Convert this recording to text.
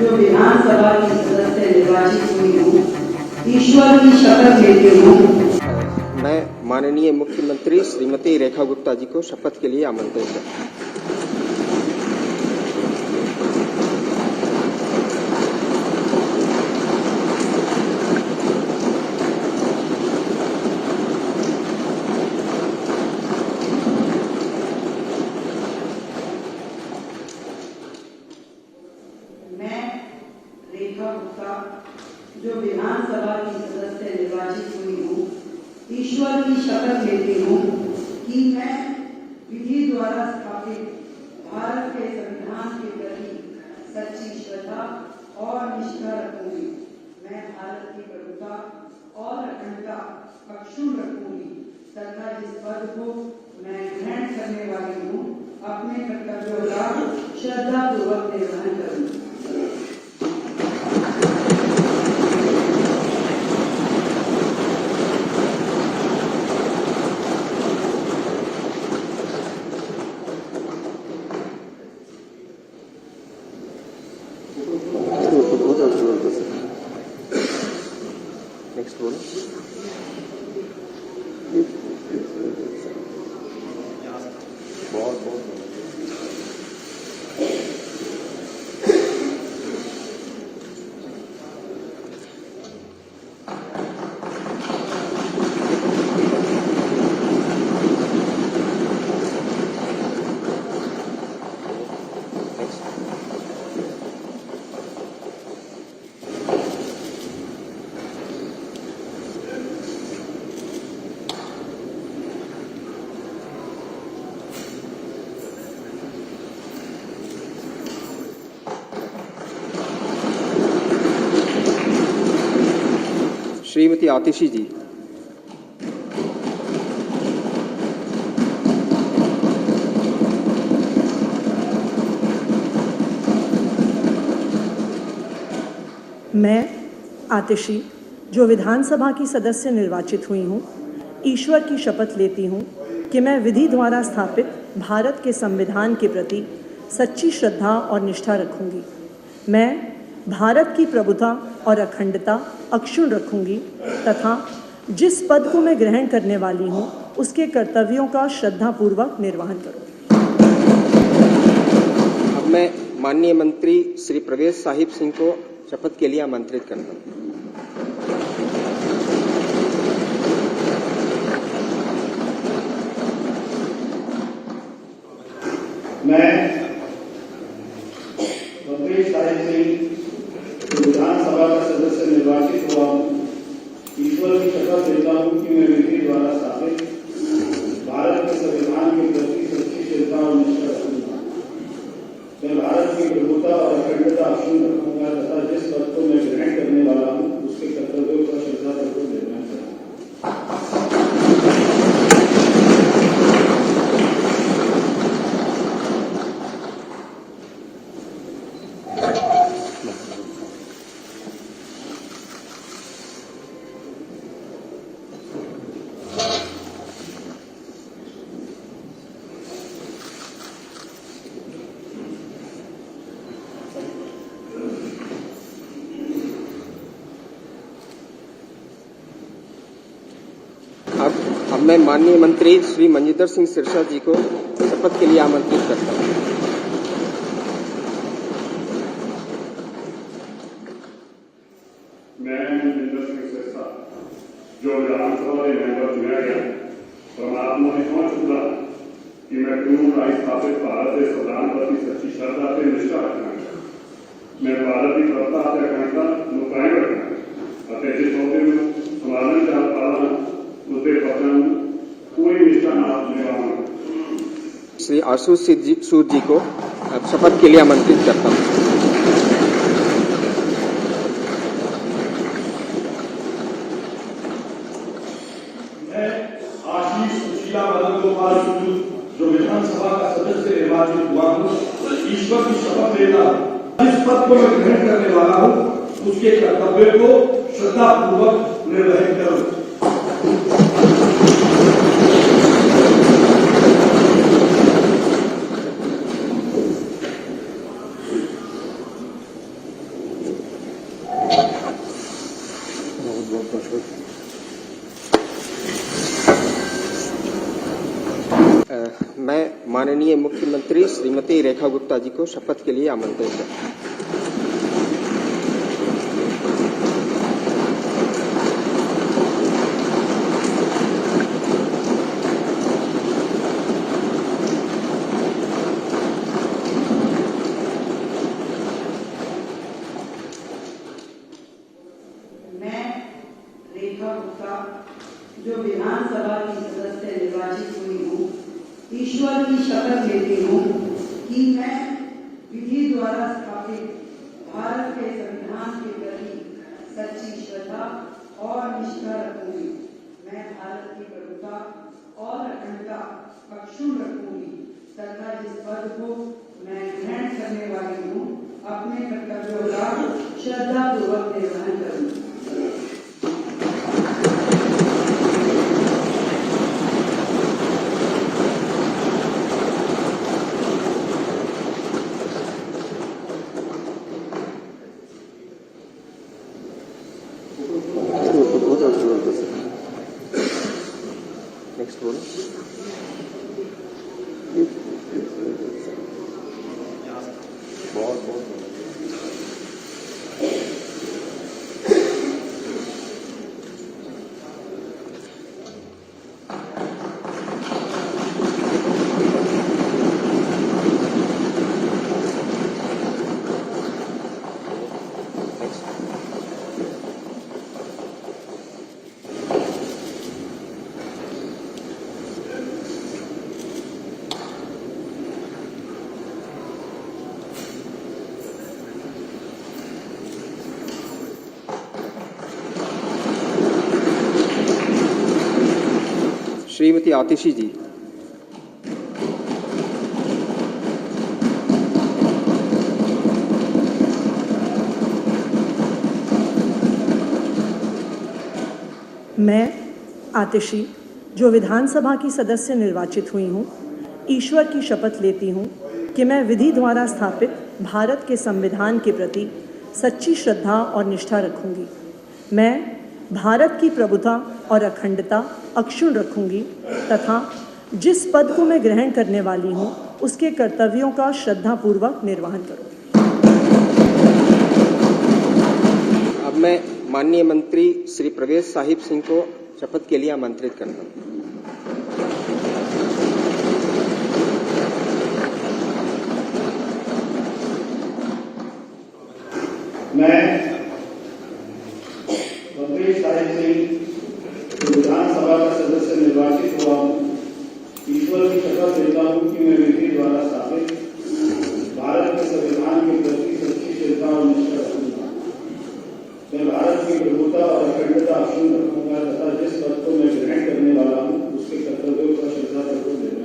जो विधानसभा की सदस्य निर्वाचित हुई हूँ, ईश्वर की शपथ लेती हूँ। मैं माननीय मुख्यमंत्री श्रीमती रेखा गुप्ता जी को शपथ के लिए आमंत्रित करता हूँ। रेखा गुप्ता जो विधानसभा की सदस्य निर्वाचित हुई हूँ, ईश्वर की शपथ लेती हूँ कि मैं विधि द्वारा स्थापित भारत के संविधान के प्रति सच्ची श्रद्धा और निष्ठा रखूंगी। मैं भारत की प्रभुता और अखंडता अक्षुण्ण रखूंगी तथा जिस पद को मैं ग्रहण करने वाली हूँ, अपने कर्तव्यों का श्रद्धापूर्वक निर्वहन करूंगी। नेक्स्ट बोलो। बहुत श्रीमती आतिशी जी। मैं आतिशी जो विधानसभा की सदस्य निर्वाचित हुई हूँ, ईश्वर की शपथ लेती हूँ कि मैं विधि द्वारा स्थापित भारत के संविधान के प्रति सच्ची श्रद्धा और निष्ठा रखूंगी। मैं भारत की प्रभुता और अखंडता अक्षुण्ण रखूंगी तथा जिस पद को मैं ग्रहण करने वाली हूँ, उसके कर्तव्यों का श्रद्धापूर्वक निर्वहन करूँगी। अब मैं माननीय मंत्री श्री प्रवेश साहिब सिंह को शपथ के लिए आमंत्रित करता हूँ। मैं प्रवेश साहिब सिंह विधानसभा का सदस्य निर्वाचित हुआ हूँ, ईश्वर की शपथ लेता हूँ कि मैं विधि द्वारा स्थापित भारत के संविधान के प्रति सच्ची श्रद्धा और निष्ठा रखूंगा। मैं भारत की प्रभुता और अखंडता अक्षुण्ण रखूंगा तथा जिस पद को मैं ग्रहण करने वाला हूँ, उसके कर्तव्यों का श्रद्धापूर्वक निर्वहन करूंगा। अब मैं माननीय मंत्री श्री मंजिंदर सिंह सिरसा जी को शपथ के लिए आमंत्रित करता हूँ। मैं मंजिंदर सिंह सिरसा जो विधानसभा के मेंबर चुना गया, परमात्मा ने समझ चुका कि मैं पूर्ण स्थापित भारत के संविधान प्रति सच्ची श्रद्धा से निष्ठा रखना, मैं भारत की प्रभुता और अखंडता को कायम रखना और जिस मौके में संभालन का पालन उसके पतन पूरी निष्ठा निर्वहन। श्री आशुष सूद जी को शपथ के लिए आमंत्रित करता हूँ। मैं आशीष सुशीला मदन गोपाल सूद जो विधानसभा का सदस्य निर्वाचित हुआ हूँ, ईश्वर की शपथ लेता हूँ जिस पद को मैं ग्रहण करने वाला हूँ, उसके कर्तव्य को श्रद्धापूर्वक निर्वहन करूँ। मैं माननीय मुख्यमंत्री श्रीमती रेखा गुप्ता जी को शपथ के लिए आमंत्रित करता हूं। मैं रेखा गुप्ता जो विधानसभा की सदस्य निर्वाचित हुई हूँ, ईश्वर की शपथ लेती हूँ कि मैं विधि द्वारा स्थापित भारत के संविधान के प्रति सच्ची श्रद्धा और निष्ठा रखूंगी। मैं भारत की प्रभुता और अखंडता अक्षुण्ण रखूंगी तथा जिस पद को मैं ग्रहण करने वाली हूँ, अपने कर्तव्यों का श्रद्धापूर्वक निर्वहन करूंगी। नेक्स्ट बोलो। श्रीमती आतिशी जी। मैं आतिशी जो विधानसभा की सदस्य निर्वाचित हुई हूँ, ईश्वर की शपथ लेती हूँ कि मैं विधि द्वारा स्थापित भारत के संविधान के प्रति सच्ची श्रद्धा और निष्ठा रखूंगी। मैं भारत की प्रभुता और अखंडता अक्षुण्ण रखूंगी तथा जिस पद को मैं ग्रहण करने वाली हूँ, उसके कर्तव्यों का श्रद्धापूर्वक निर्वहन करूंगी। अब मैं माननीय मंत्री श्री प्रवेश साहिब सिंह को शपथ के लिए आमंत्रित करता हूं। मैं प्रवेश साहिब सिंह विधानसभा का सदस्य निर्वाचित हुआ हूँ, ईश्वर की शपथ लेता हूँ कि मैं विधि द्वारा स्थापित भारत के संविधान के प्रति सच्ची श्रद्धा और निष्ठा रखूंगा। मैं भारत की प्रभुता और अखंडता अक्षुण्ण रखूंगा तथा जिस पद को मैं ग्रहण करने वाला हूँ, उसके कर्तव्यों का श्रद्धापूर्वक